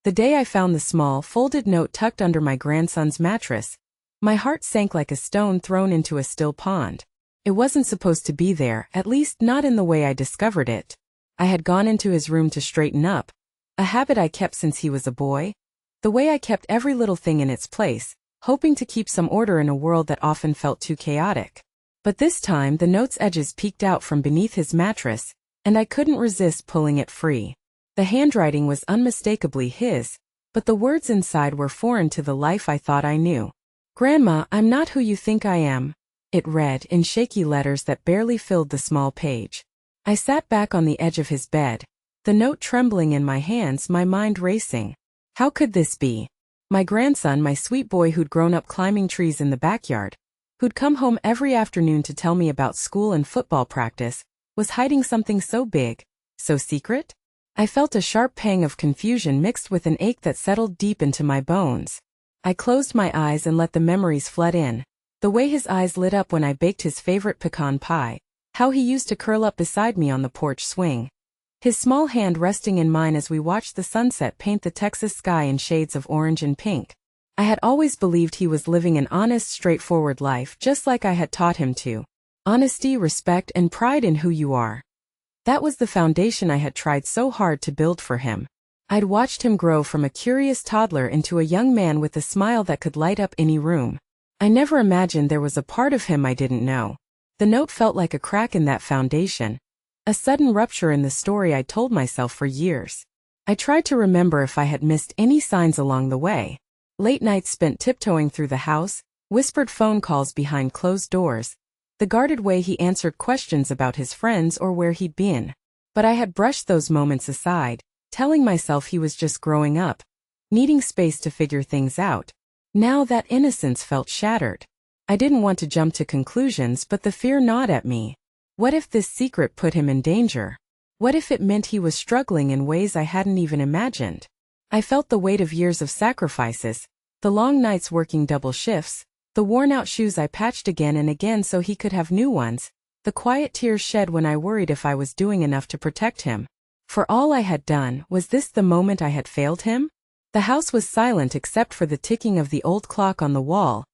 The day I found the small, folded note tucked under my grandson's mattress, my heart sank like a stone thrown into a still pond. It wasn't supposed to be there, at least not in the way I discovered it. I had gone into his room to straighten up, a habit I kept since he was a boy. The way I kept every little thing in its place, hoping to keep some order in a world that often felt too chaotic. But this time the note's edges peeked out from beneath his mattress, and I couldn't resist pulling it free. The handwriting was unmistakably his, but the words inside were foreign to the life I thought I knew. "Grandma, I'm not who you think I am," it read in shaky letters that barely filled the small page. I sat back on the edge of his bed, the note trembling in my hands, my mind racing. How could this be? My grandson, my sweet boy who'd grown up climbing trees in the backyard, who'd come home every afternoon to tell me about school and football practice, was hiding something so big, so secret? I felt a sharp pang of confusion mixed with an ache that settled deep into my bones. I closed my eyes and let the memories flood in. The way his eyes lit up when I baked his favorite pecan pie, how he used to curl up beside me on the porch swing, his small hand resting in mine as we watched the sunset paint the Texas sky in shades of orange and pink. I had always believed he was living an honest, straightforward life just like I had taught him to. Honesty, respect, and pride in who you are. That was the foundation I had tried so hard to build for him. I'd watched him grow from a curious toddler into a young man with a smile that could light up any room. I never imagined there was a part of him I didn't know. The note felt like a crack in that foundation, a sudden rupture in the story I'd told myself for years. I tried to remember if I had missed any signs along the way. Late nights spent tiptoeing through the house, whispered phone calls behind closed doors, the guarded way he answered questions about his friends or where he'd been. But I had brushed those moments aside, telling myself he was just growing up, needing space to figure things out. Now that innocence felt shattered. I didn't want to jump to conclusions, but the fear gnawed at me. What if this secret put him in danger? What if it meant he was struggling in ways I hadn't even imagined? I felt the weight of years of sacrifices, the long nights working double shifts, the worn-out shoes I patched again and again so he could have new ones, the quiet tears shed when I worried if I was doing enough to protect him. For all I had done, was this the moment I had failed him? The house was silent except for the ticking of the old clock on the wall,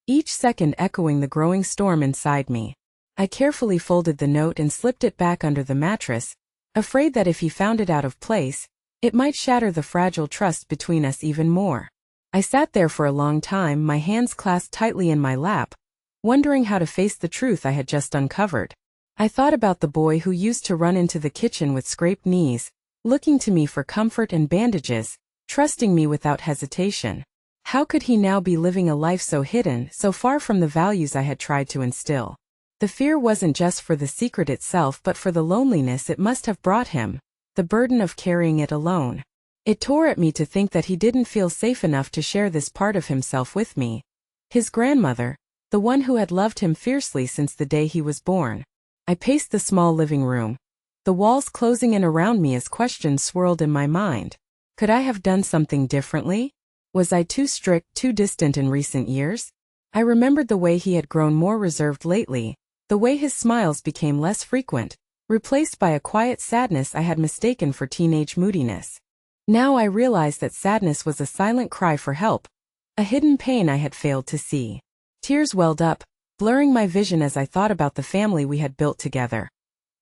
each second echoing the growing storm inside me. I carefully folded the note and slipped it back under the mattress, afraid that if he found it out of place, it might shatter the fragile trust between us even more. I sat there for a long time, my hands clasped tightly in my lap, wondering how to face the truth I had just uncovered. I thought about the boy who used to run into the kitchen with scraped knees, looking to me for comfort and bandages, trusting me without hesitation. How could he now be living a life so hidden, so far from the values I had tried to instill? The fear wasn't just for the secret itself but for the loneliness it must have brought him, the burden of carrying it alone. It tore at me to think that he didn't feel safe enough to share this part of himself with me. His grandmother, the one who had loved him fiercely since the day he was born. I paced the small living room, the walls closing in around me as questions swirled in my mind. Could I have done something differently? Was I too strict, too distant in recent years? I remembered the way he had grown more reserved lately, the way his smiles became less frequent, replaced by a quiet sadness I had mistaken for teenage moodiness. Now I realized that sadness was a silent cry for help, a hidden pain I had failed to see. Tears welled up, blurring my vision as I thought about the family we had built together.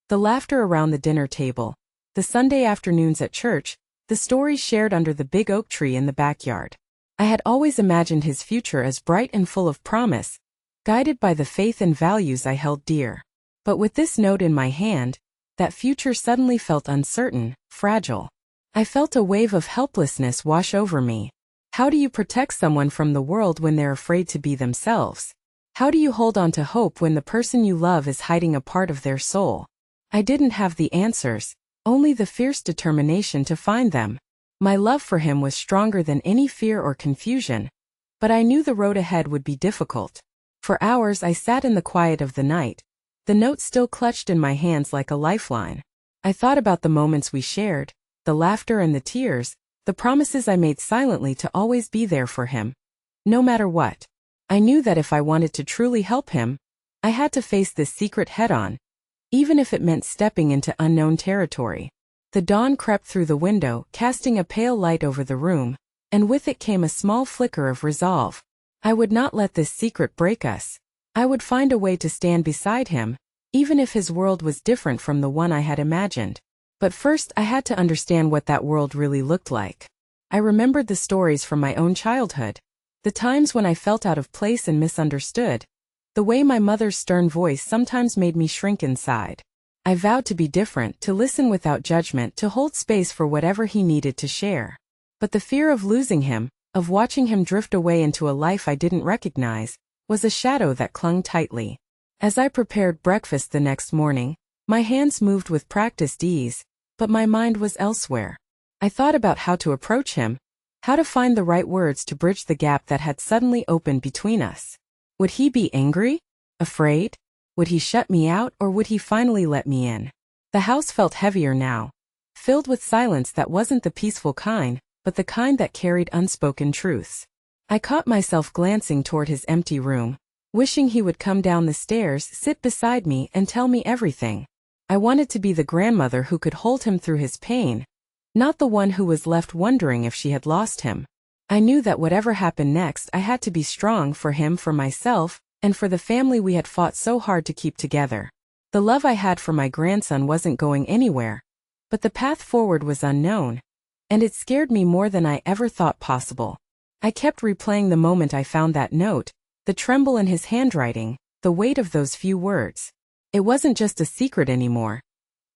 The laughter around the dinner table, the Sunday afternoons at church, the stories shared under the big oak tree in the backyard. I had always imagined his future as bright and full of promise, guided by the faith and values I held dear. But with this note in my hand, that future suddenly felt uncertain, fragile. I felt a wave of helplessness wash over me. How do you protect someone from the world when they're afraid to be themselves? How do you hold on to hope when the person you love is hiding a part of their soul? I didn't have the answers, only the fierce determination to find them. My love for him was stronger than any fear or confusion, but I knew the road ahead would be difficult. For hours I sat in the quiet of the night, the note still clutched in my hands like a lifeline. I thought about the moments we shared, the laughter and the tears, the promises I made silently to always be there for him. No matter what. I knew that if I wanted to truly help him, I had to face this secret head-on, even if it meant stepping into unknown territory. The dawn crept through the window, casting a pale light over the room, and with it came a small flicker of resolve. I would not let this secret break us. I would find a way to stand beside him, even if his world was different from the one I had imagined. But first I had to understand what that world really looked like. I remembered the stories from my own childhood, the times when I felt out of place and misunderstood, the way my mother's stern voice sometimes made me shrink inside. I vowed to be different, to listen without judgment, to hold space for whatever he needed to share. But the fear of losing him, of watching him drift away into a life I didn't recognize, was a shadow that clung tightly. As I prepared breakfast the next morning, my hands moved with practiced ease, but my mind was elsewhere. I thought about how to approach him, how to find the right words to bridge the gap that had suddenly opened between us. Would he be angry? Afraid? Would he shut me out, or would he finally let me in? The house felt heavier now, filled with silence that wasn't the peaceful kind, but the kind that carried unspoken truths. I caught myself glancing toward his empty room, wishing he would come down the stairs, sit beside me, and tell me everything. I wanted to be the grandmother who could hold him through his pain, not the one who was left wondering if she had lost him. I knew that whatever happened next, I had to be strong for him, for myself, and for the family we had fought so hard to keep together. The love I had for my grandson wasn't going anywhere, but the path forward was unknown, and it scared me more than I ever thought possible. I kept replaying the moment I found that note, the tremble in his handwriting, the weight of those few words. It wasn't just a secret anymore.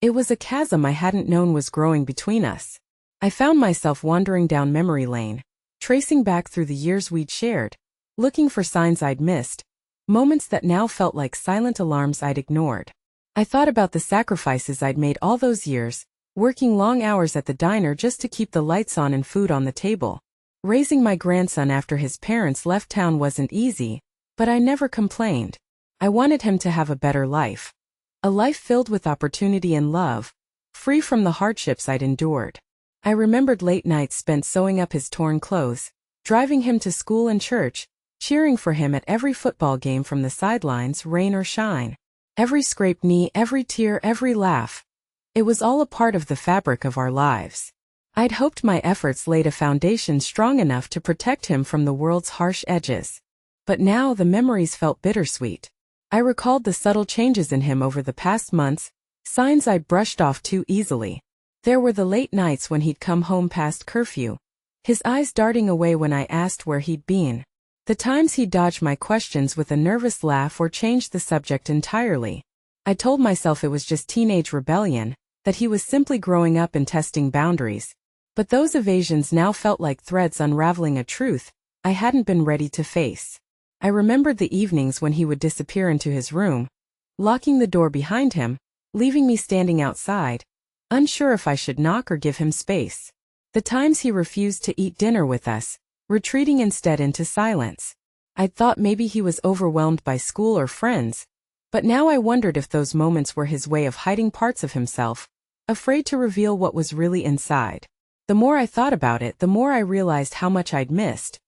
It was a chasm I hadn't known was growing between us. I found myself wandering down memory lane, tracing back through the years we'd shared, looking for signs I'd missed, moments that now felt like silent alarms I'd ignored. I thought about the sacrifices I'd made all those years, working long hours at the diner just to keep the lights on and food on the table. Raising my grandson after his parents left town wasn't easy, but I never complained. I wanted him to have a better life. A life filled with opportunity and love, free from the hardships I'd endured. I remembered late nights spent sewing up his torn clothes, driving him to school and church, cheering for him at every football game from the sidelines, rain or shine. Every scraped knee, every tear, every laugh. It was all a part of the fabric of our lives. I'd hoped my efforts laid a foundation strong enough to protect him from the world's harsh edges. But now the memories felt bittersweet. I recalled the subtle changes in him over the past months, signs I'd brushed off too easily. There were the late nights when he'd come home past curfew, his eyes darting away when I asked where he'd been. The times he'd dodge my questions with a nervous laugh or change the subject entirely. I told myself it was just teenage rebellion, that he was simply growing up and testing boundaries. But those evasions now felt like threads unraveling a truth I hadn't been ready to face. I remembered the evenings when he would disappear into his room, locking the door behind him, leaving me standing outside, unsure if I should knock or give him space. The times he refused to eat dinner with us, retreating instead into silence. I'd thought maybe he was overwhelmed by school or friends, but now I wondered if those moments were his way of hiding parts of himself, afraid to reveal what was really inside. The more I thought about it, the more I realized how much I'd missed.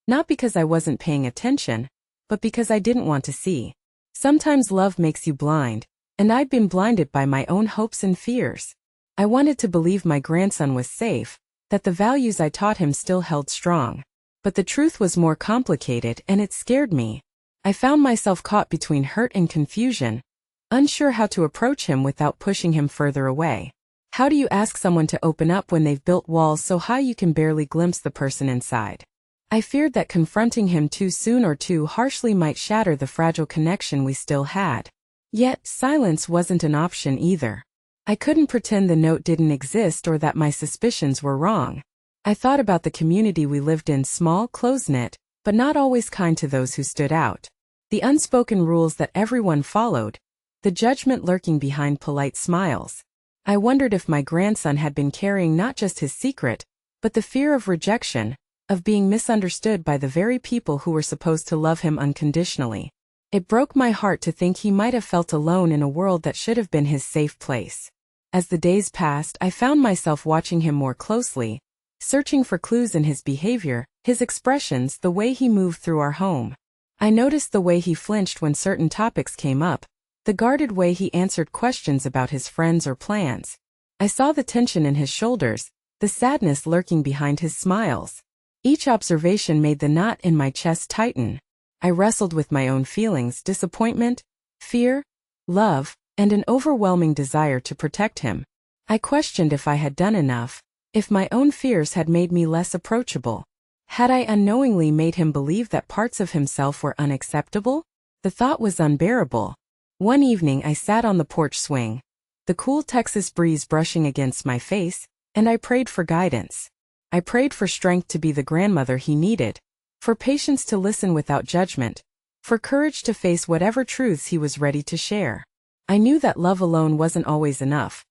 Not because I wasn't paying attention, but because I didn't want to see. Sometimes love makes you blind, and I'd been blinded by my own hopes and fears. I wanted to believe my grandson was safe, that the values I taught him still held strong. But the truth was more complicated, and it scared me. I found myself caught between hurt and confusion, unsure how to approach him without pushing him further away. How do you ask someone to open up when they've built walls so high you can barely glimpse the person inside? I feared that confronting him too soon or too harshly might shatter the fragile connection we still had. Yet, silence wasn't an option either. I couldn't pretend the note didn't exist or that my suspicions were wrong. I thought about the community we lived in, small, close-knit, but not always kind to those who stood out. The unspoken rules that everyone followed, the judgment lurking behind polite smiles. I wondered if my grandson had been carrying not just his secret, but the fear of rejection, of being misunderstood by the very people who were supposed to love him unconditionally. It broke my heart to think he might have felt alone in a world that should have been his safe place. As the days passed, I found myself watching him more closely, searching for clues in his behavior, his expressions, the way he moved through our home. I noticed the way he flinched when certain topics came up, the guarded way he answered questions about his friends or plans. I saw the tension in his shoulders, the sadness lurking behind his smiles. Each observation made the knot in my chest tighten. I wrestled with my own feelings, disappointment, fear, love, and an overwhelming desire to protect him. I questioned if I had done enough, if my own fears had made me less approachable. Had I unknowingly made him believe that parts of himself were unacceptable? The thought was unbearable. One evening I sat on the porch swing, the cool Texas breeze brushing against my face, and I prayed for guidance. I prayed for strength to be the grandmother he needed, for patience to listen without judgment, for courage to face whatever truths he was ready to share. I knew that love alone wasn't always enough,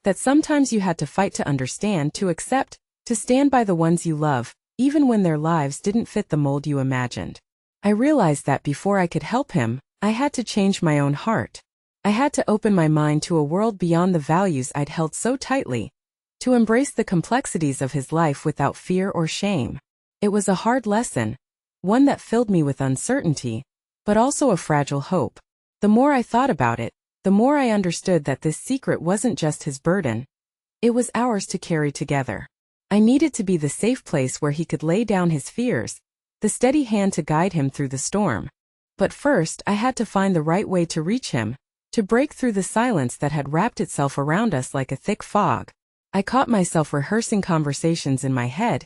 that sometimes you had to fight to understand, to accept, to stand by the ones you love, even when their lives didn't fit the mold you imagined. I realized that before I could help him, I had to change my own heart. I had to open my mind to a world beyond the values I'd held so tightly, to embrace the complexities of his life without fear or shame. It was a hard lesson, one that filled me with uncertainty, but also a fragile hope. The more I thought about it, the more I understood that this secret wasn't just his burden. It was ours to carry together. I needed to be the safe place where he could lay down his fears, the steady hand to guide him through the storm. But first, I had to find the right way to reach him, to break through the silence that had wrapped itself around us like a thick fog. I caught myself rehearsing conversations in my head.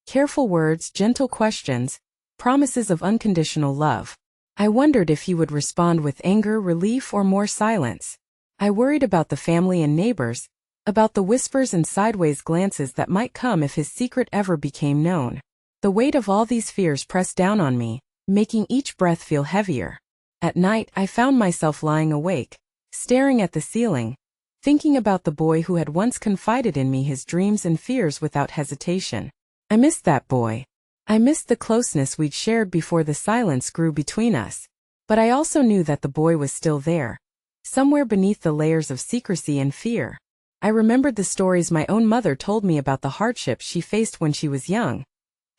Careful words, gentle questions, promises of unconditional love. I wondered if he would respond with anger, relief, or more silence. I worried about the family and neighbors, about the whispers and sideways glances that might come if his secret ever became known. The weight of all these fears pressed down on me, making each breath feel heavier. At night, I found myself lying awake, staring at the ceiling, thinking about the boy who had once confided in me his dreams and fears without hesitation. I missed that boy. I missed the closeness we'd shared before the silence grew between us. But I also knew that the boy was still there, somewhere beneath the layers of secrecy and fear. I remembered the stories my own mother told me about the hardships she faced when she was young,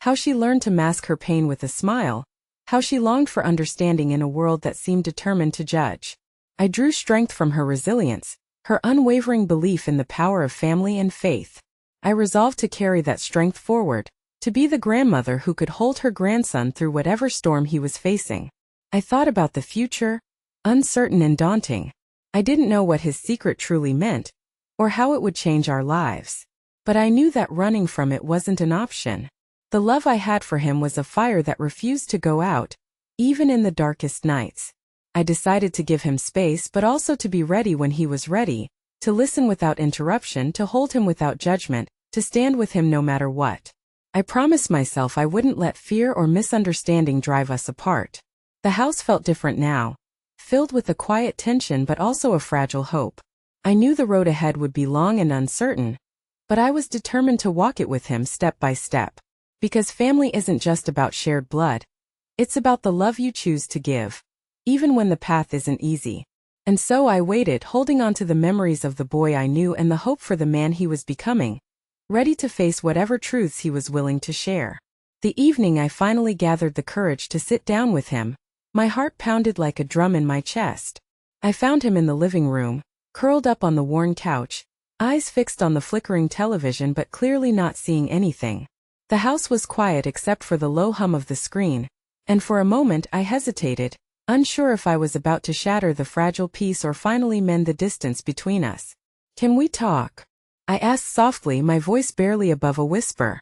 how she learned to mask her pain with a smile, how she longed for understanding in a world that seemed determined to judge. I drew strength from her resilience, her unwavering belief in the power of family and faith. I resolved to carry that strength forward, to be the grandmother who could hold her grandson through whatever storm he was facing. I thought about the future, uncertain and daunting. I didn't know what his secret truly meant, or how it would change our lives. But I knew that running from it wasn't an option. The love I had for him was a fire that refused to go out, even in the darkest nights. I decided to give him space, but also to be ready when he was ready, to listen without interruption, to hold him without judgment, to stand with him no matter what. I promised myself I wouldn't let fear or misunderstanding drive us apart. The house felt different now, filled with a quiet tension but also a fragile hope. I knew the road ahead would be long and uncertain, but I was determined to walk it with him step by step. Because family isn't just about shared blood. It's about the love you choose to give, even when the path isn't easy. And so I waited, holding on to the memories of the boy I knew and the hope for the man he was becoming, ready to face whatever truths he was willing to share. The evening I finally gathered the courage to sit down with him. My heart pounded like a drum in my chest. I found him in the living room, curled up on the worn couch, eyes fixed on the flickering television but clearly not seeing anything. The house was quiet except for the low hum of the screen, and for a moment I hesitated, unsure if I was about to shatter the fragile peace or finally mend the distance between us. "Can we talk?" I asked softly, my voice barely above a whisper.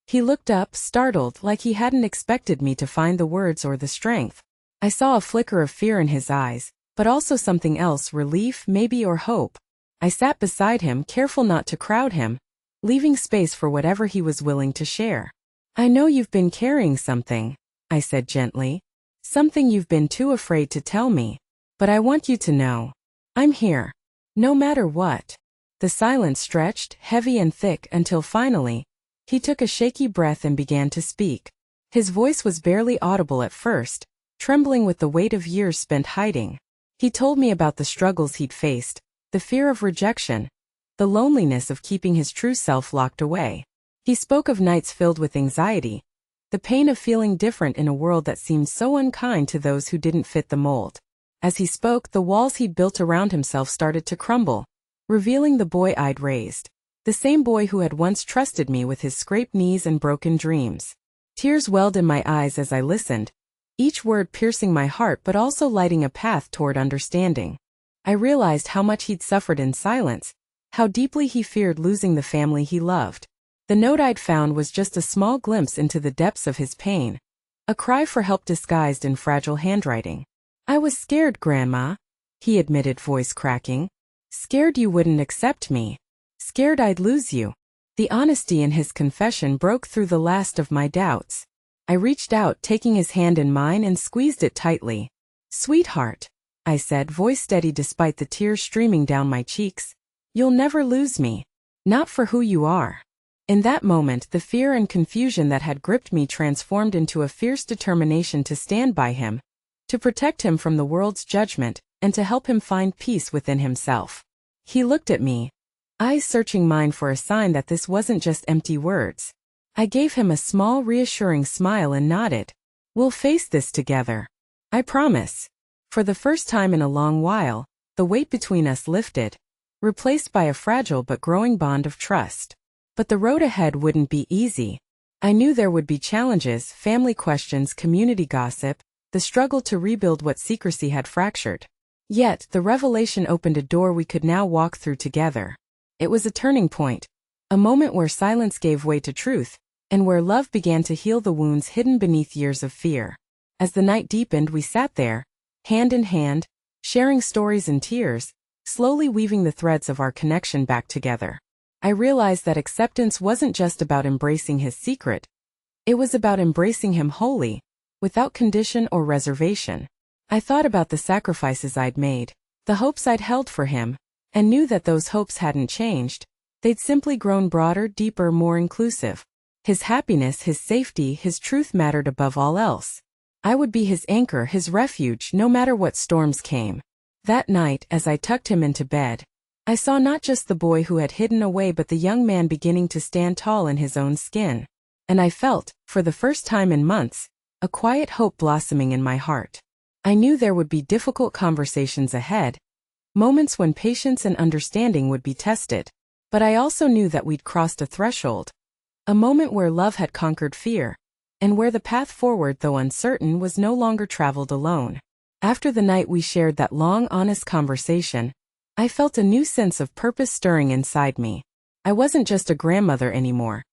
He looked up, startled, like he hadn't expected me to find the words or the strength. I saw a flicker of fear in his eyes, but also something else, relief, maybe, or hope. I sat beside him, careful not to crowd him, leaving space for whatever he was willing to share. "I know you've been carrying something," I said gently. "Something you've been too afraid to tell me. But I want you to know. I'm here. No matter what." The silence stretched, heavy and thick, until finally, he took a shaky breath and began to speak. His voice was barely audible at first, trembling with the weight of years spent hiding. He told me about the struggles he'd faced, the fear of rejection, the loneliness of keeping his true self locked away. He spoke of nights filled with anxiety, the pain of feeling different in a world that seemed so unkind to those who didn't fit the mold. As he spoke, the walls he'd built around himself started to crumble, revealing the boy I'd raised. The same boy who had once trusted me with his scraped knees and broken dreams. Tears welled in my eyes as I listened, each word piercing my heart but also lighting a path toward understanding. I realized how much he'd suffered in silence, how deeply he feared losing the family he loved. The note I'd found was just a small glimpse into the depths of his pain, a cry for help disguised in fragile handwriting. "I was scared, Grandma," he admitted, voice cracking. "Scared you wouldn't accept me. Scared I'd lose you." The honesty in his confession broke through the last of my doubts. I reached out, taking his hand in mine and squeezed it tightly. "Sweetheart," I said, voice steady despite the tears streaming down my cheeks, "you'll never lose me. Not for who you are." In that moment, the fear and confusion that had gripped me transformed into a fierce determination to stand by him, to protect him from the world's judgment, and to help him find peace within himself. He looked at me, eyes searching mine for a sign that this wasn't just empty words. I gave him a small, reassuring smile and nodded. "We'll face this together. I promise." For the first time in a long while, the weight between us lifted, replaced by a fragile but growing bond of trust. But the road ahead wouldn't be easy. I knew there would be challenges, family questions, community gossip, the struggle to rebuild what secrecy had fractured. Yet, the revelation opened a door we could now walk through together. It was a turning point, a moment where silence gave way to truth, and where love began to heal the wounds hidden beneath years of fear. As the night deepened, we sat there, hand in hand, sharing stories and tears, slowly weaving the threads of our connection back together. I realized that acceptance wasn't just about embracing his secret. It was about embracing him wholly, without condition or reservation. I thought about the sacrifices I'd made, the hopes I'd held for him, and knew that those hopes hadn't changed. They'd simply grown broader, deeper, more inclusive. His happiness, his safety, his truth mattered above all else. I would be his anchor, his refuge, no matter what storms came. That night, as I tucked him into bed, I saw not just the boy who had hidden away but the young man beginning to stand tall in his own skin. And I felt, for the first time in months, a quiet hope blossoming in my heart. I knew there would be difficult conversations ahead, moments when patience and understanding would be tested. But I also knew that we'd crossed a threshold, a moment where love had conquered fear, and where the path forward, though uncertain, was no longer traveled alone. After the night we shared that long, honest conversation, I felt a new sense of purpose stirring inside me. I wasn't just a grandmother anymore.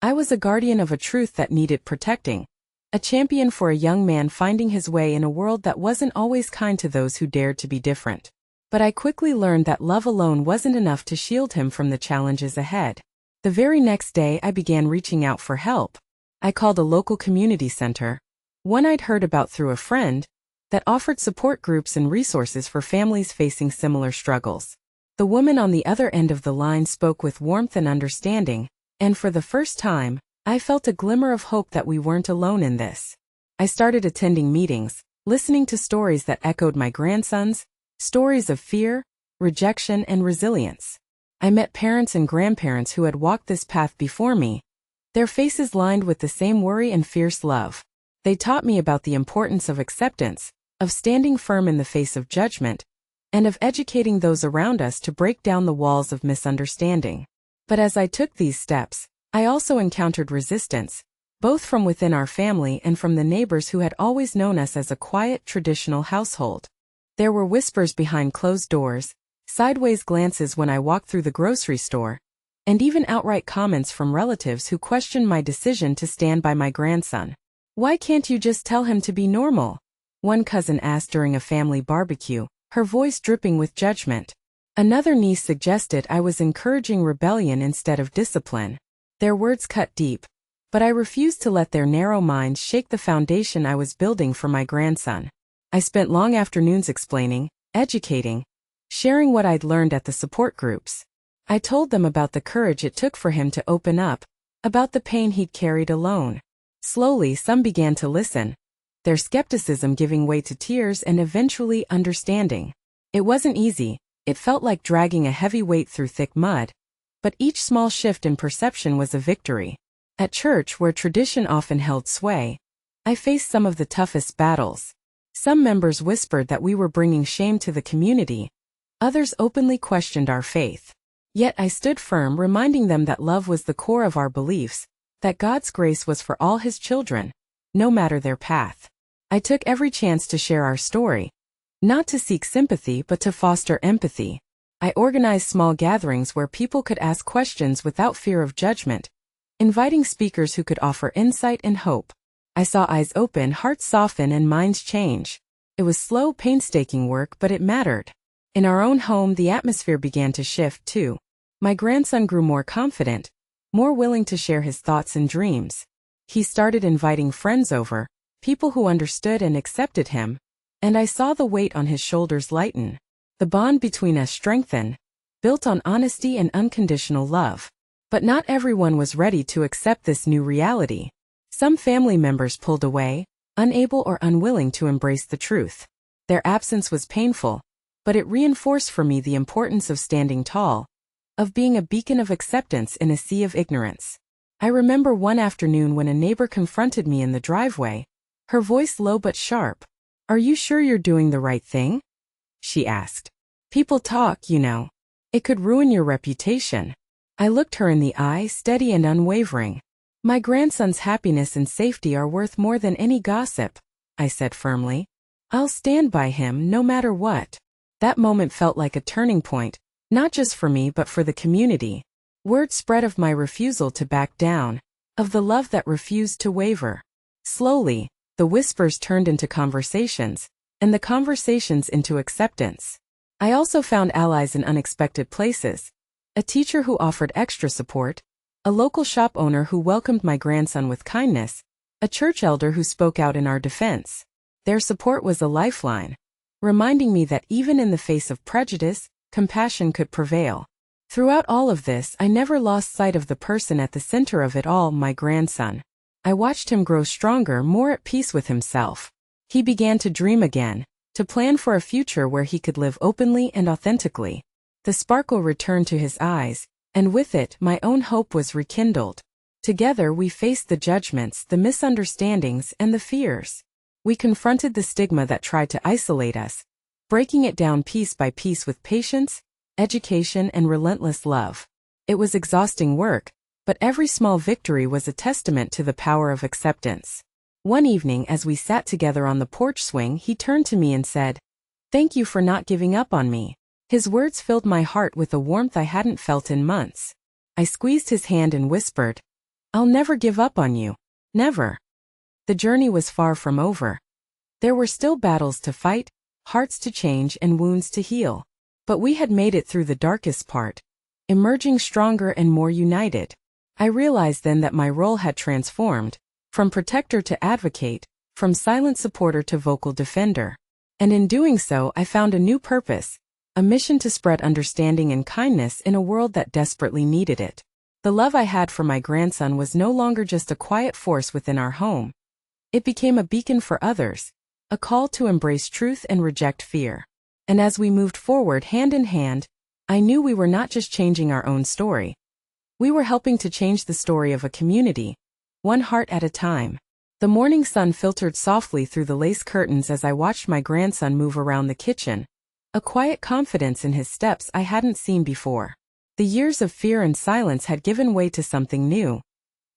I was a guardian of a truth that needed protecting, a champion for a young man finding his way in a world that wasn't always kind to those who dared to be different. But I quickly learned that love alone wasn't enough to shield him from the challenges ahead. The very next day I began reaching out for help. I called a local community center, one I'd heard about through a friend, that offered support groups and resources for families facing similar struggles. The woman on the other end of the line spoke with warmth and understanding, and for the first time, I felt a glimmer of hope that we weren't alone in this. I started attending meetings, listening to stories that echoed my grandson's, stories of fear, rejection, and resilience. I met parents and grandparents who had walked this path before me, their faces lined with the same worry and fierce love. They taught me about the importance of acceptance, of standing firm in the face of judgment, and of educating those around us to break down the walls of misunderstanding. But as I took these steps, I also encountered resistance, both from within our family and from the neighbors who had always known us as a quiet, traditional household. There were whispers behind closed doors, sideways glances when I walked through the grocery store, and even outright comments from relatives who questioned my decision to stand by my grandson. "Why can't you just tell him to be normal?" one cousin asked during a family barbecue, her voice dripping with judgment. Another niece suggested I was encouraging rebellion instead of discipline. Their words cut deep, but I refused to let their narrow minds shake the foundation I was building for my grandson. I spent long afternoons explaining, educating, sharing what I'd learned at the support groups. I told them about the courage it took for him to open up, about the pain he'd carried alone. Slowly, some began to listen, their skepticism giving way to tears and eventually understanding. It wasn't easy, it felt like dragging a heavy weight through thick mud, but each small shift in perception was a victory. At church, where tradition often held sway, I faced some of the toughest battles. Some members whispered that we were bringing shame to the community, Others openly questioned our faith. Yet I stood firm, reminding them that love was the core of our beliefs, that God's grace was for all His children, no matter their path. I took every chance to share our story, not to seek sympathy but to foster empathy. I organized small gatherings where people could ask questions without fear of judgment, inviting speakers who could offer insight and hope. I saw eyes open, hearts soften, and minds change. It was slow, painstaking work, but it mattered. In our own home, the atmosphere began to shift too. My grandson grew more confident, more willing to share his thoughts and dreams. He started inviting friends over, people who understood and accepted him, and I saw the weight on his shoulders lighten. The bond between us strengthened, built on honesty and unconditional love. But not everyone was ready to accept this new reality. Some family members pulled away, unable or unwilling to embrace the truth. Their absence was painful, but it reinforced for me the importance of standing tall, of being a beacon of acceptance in a sea of ignorance. I remember one afternoon when a neighbor confronted me in the driveway, her voice low but sharp. "Are you sure you're doing the right thing?" she asked. "People talk, you know. It could ruin your reputation." I looked her in the eye, steady and unwavering. "My grandson's happiness and safety are worth more than any gossip," I said firmly. "I'll stand by him no matter what." That moment felt like a turning point, not just for me but for the community. Word spread of my refusal to back down, of the love that refused to waver. Slowly, the whispers turned into conversations, and the conversations into acceptance. I also found allies in unexpected places. A teacher who offered extra support, a local shop owner who welcomed my grandson with kindness, a church elder who spoke out in our defense. Their support was a lifeline, reminding me that even in the face of prejudice, compassion could prevail. Throughout all of this, I never lost sight of the person at the center of it all, my grandson. I watched him grow stronger, more at peace with himself. He began to dream again, to plan for a future where he could live openly and authentically. The sparkle returned to his eyes, and with it, my own hope was rekindled. Together we faced the judgments, the misunderstandings, and the fears. We confronted the stigma that tried to isolate us, breaking it down piece by piece with patience, education, and relentless love. It was exhausting work, but every small victory was a testament to the power of acceptance. One evening, as we sat together on the porch swing, he turned to me and said, "Thank you for not giving up on me." His words filled my heart with a warmth I hadn't felt in months. I squeezed his hand and whispered, "I'll never give up on you. Never." The journey was far from over. There were still battles to fight, hearts to change, and wounds to heal. But we had made it through the darkest part, emerging stronger and more united. I realized then that my role had transformed, from protector to advocate, from silent supporter to vocal defender. And in doing so, I found a new purpose, a mission to spread understanding and kindness in a world that desperately needed it. The love I had for my grandson was no longer just a quiet force within our home. It became a beacon for others, a call to embrace truth and reject fear. And as we moved forward hand in hand, I knew we were not just changing our own story. We were helping to change the story of a community, one heart at a time. The morning sun filtered softly through the lace curtains as I watched my grandson move around the kitchen, a quiet confidence in his steps I hadn't seen before. The years of fear and silence had given way to something new,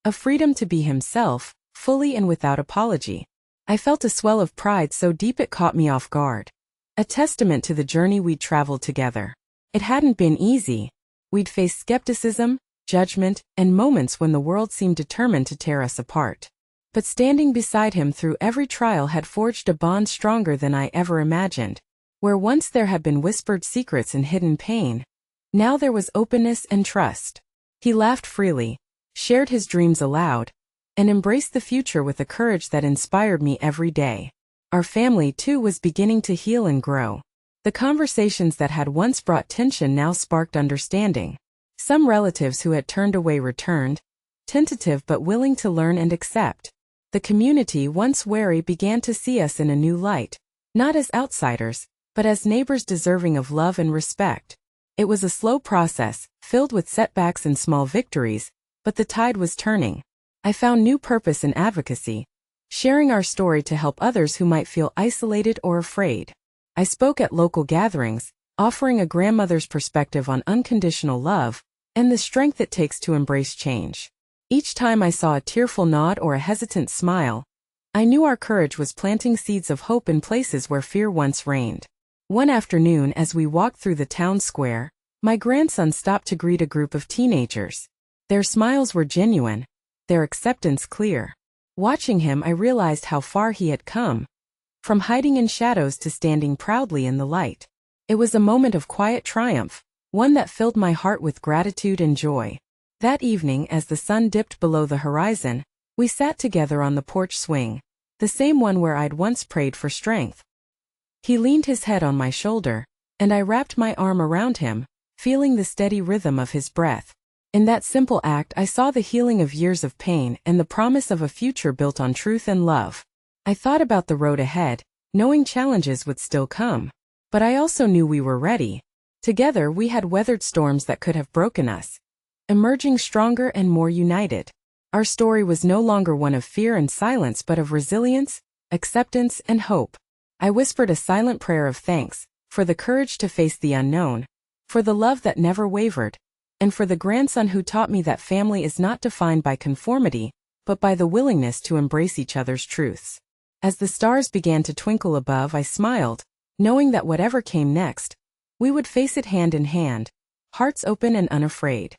a freedom to be himself, fully and without apology. I felt a swell of pride so deep it caught me off guard. A testament to the journey we'd traveled together. It hadn't been easy. We'd faced skepticism, judgment, and moments when the world seemed determined to tear us apart. But standing beside him through every trial had forged a bond stronger than I ever imagined. Where once there had been whispered secrets and hidden pain, now there was openness and trust. He laughed freely, shared his dreams aloud, and embraced the future with a courage that inspired me every day. Our family, too, was beginning to heal and grow. The conversations that had once brought tension now sparked understanding. Some relatives who had turned away returned, tentative but willing to learn and accept. The community, once wary, began to see us in a new light, not as outsiders, but as neighbors deserving of love and respect. It was a slow process, filled with setbacks and small victories, but the tide was turning. I found new purpose in advocacy, sharing our story to help others who might feel isolated or afraid. I spoke at local gatherings, offering a grandmother's perspective on unconditional love and the strength it takes to embrace change. Each time I saw a tearful nod or a hesitant smile, I knew our courage was planting seeds of hope in places where fear once reigned. One afternoon, as we walked through the town square, my grandson stopped to greet a group of teenagers. Their smiles were genuine, their acceptance clear. Watching him, I realized how far he had come, from hiding in shadows to standing proudly in the light. It was a moment of quiet triumph, one that filled my heart with gratitude and joy. That evening, as the sun dipped below the horizon, we sat together on the porch swing, the same one where I'd once prayed for strength. He leaned his head on my shoulder, and I wrapped my arm around him, feeling the steady rhythm of his breath. In that simple act, I saw the healing of years of pain and the promise of a future built on truth and love. I thought about the road ahead, knowing challenges would still come. But I also knew we were ready. Together, we had weathered storms that could have broken us, emerging stronger and more united. Our story was no longer one of fear and silence but of resilience, acceptance, and hope. I whispered a silent prayer of thanks, for the courage to face the unknown, for the love that never wavered, and for the grandson who taught me that family is not defined by conformity, but by the willingness to embrace each other's truths. As the stars began to twinkle above, I smiled, knowing that whatever came next, we would face it hand in hand, hearts open and unafraid.